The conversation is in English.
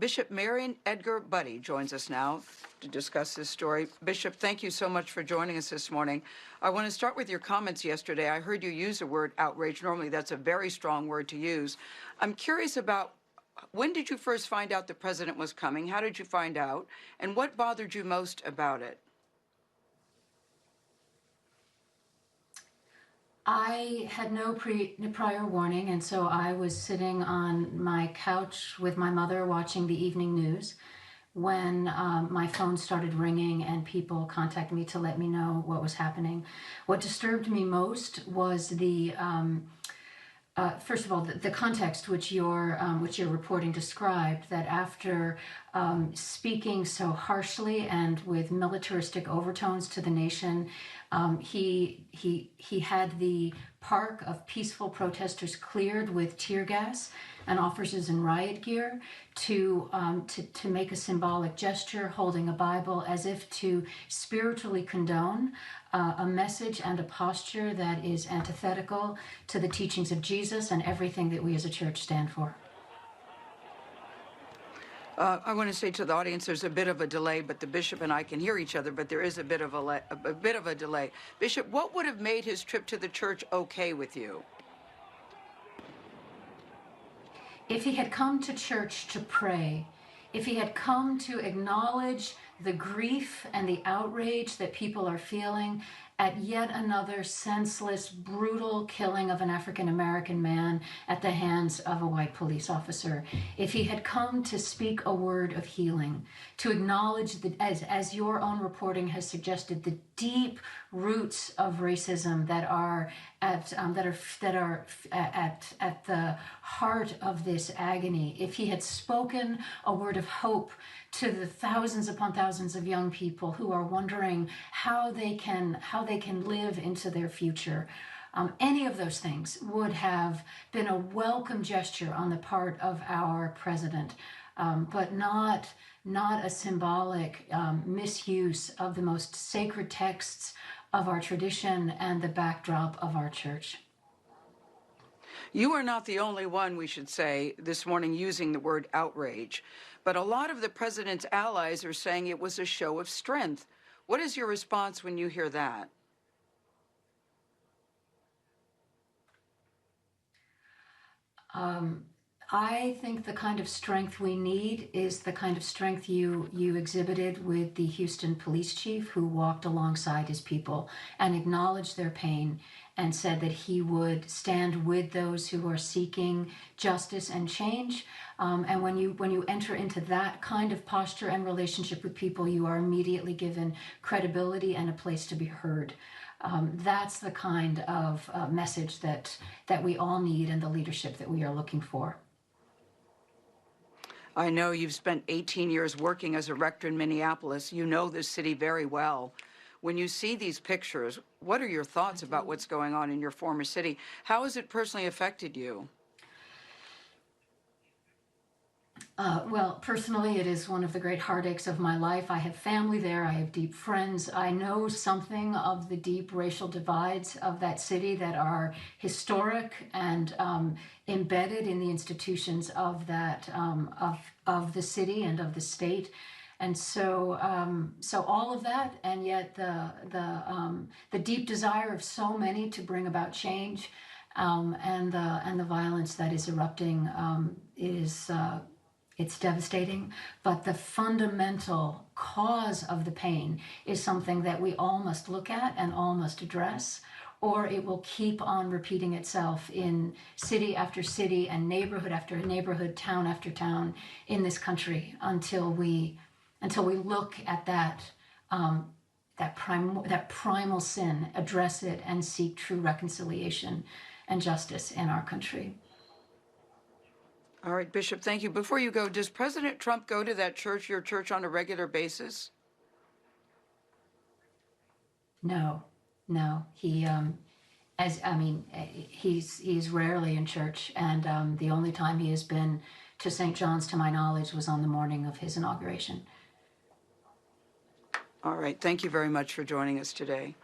Bishop Mariann Edgar Budde joins us now to discuss this story. Bishop, thank you so much for joining us this morning. I want to start with your comments yesterday. I heard you use the word outrage. Normally, that's a very strong word to use. I'm curious about, when did you first find out the president was coming? How did you find out? And what bothered you most about it? I had no prior warning, and so I was sitting on my couch with my mother watching the evening news when my phone started ringing and people contacted me to let me know what was happening. What disturbed me most was the first of all, the context which your reporting described, that after speaking so harshly and with militaristic overtones to the nation, he had the park of peaceful protesters cleared with tear gas and officers in riot gear to make a symbolic gesture, holding a Bible, as if to spiritually condone a message and a posture that is antithetical to the teachings of Jesus and everything that we as a church stand for. I want to say to the audience, there's a bit of a delay, but the bishop and I can hear each other, but there is a bit of a delay. Bishop, what would have made his trip to the church okay with you? If he had come to church to pray, if he had come to acknowledge the grief and the outrage that people are feeling at yet another senseless, brutal killing of an African-American man at the hands of a white police officer, if he had come to speak a word of healing, to acknowledge that, as your own reporting has suggested, the deep roots of racism that are at the heart of this agony, if he had spoken a word of hope to the thousands upon thousands of young people who are wondering how they can live into their future, any of those things would have been a welcome gesture on the part of our president, but not a symbolic misuse of the most sacred texts of our tradition and the backdrop of our church. You are not the only one, we should say, this morning using the word outrage, but a lot of the president's allies are saying it was a show of strength. What is your response when you hear that? I think the kind of strength we need is the kind of strength you exhibited with the Houston police chief, who walked alongside his people and acknowledged their pain and said that he would stand with those who are seeking justice and change. And when you enter into that kind of posture and relationship with people, you are immediately given credibility and a place to be heard. That's the kind of message that we all need and the leadership that we are looking for. I know you've spent 18 years working as a rector in Minneapolis. You know this city very well. When you see these pictures, what are your thoughts about what's going on in your former city? How has it personally affected you? Well, personally, it is one of the great heartaches of my life. I have family there. I have deep friends. I know something of the deep racial divides of that city that are historic and embedded in the institutions of that of the city and of the state. And so, all of that, and yet the deep desire of so many to bring about change, and the violence that is erupting it's devastating, but the fundamental cause of the pain is something that we all must look at and all must address, or it will keep on repeating itself in city after city and neighborhood after neighborhood, town after town in this country until we look at that primal sin, address it, and seek true reconciliation and justice in our country. All right, Bishop, thank you. Before you go, does President Trump go to that church, your church, on a regular basis? No. He's rarely in church, and the only time he has been to St. John's, to my knowledge, was on the morning of his inauguration. All right, thank you very much for joining us today.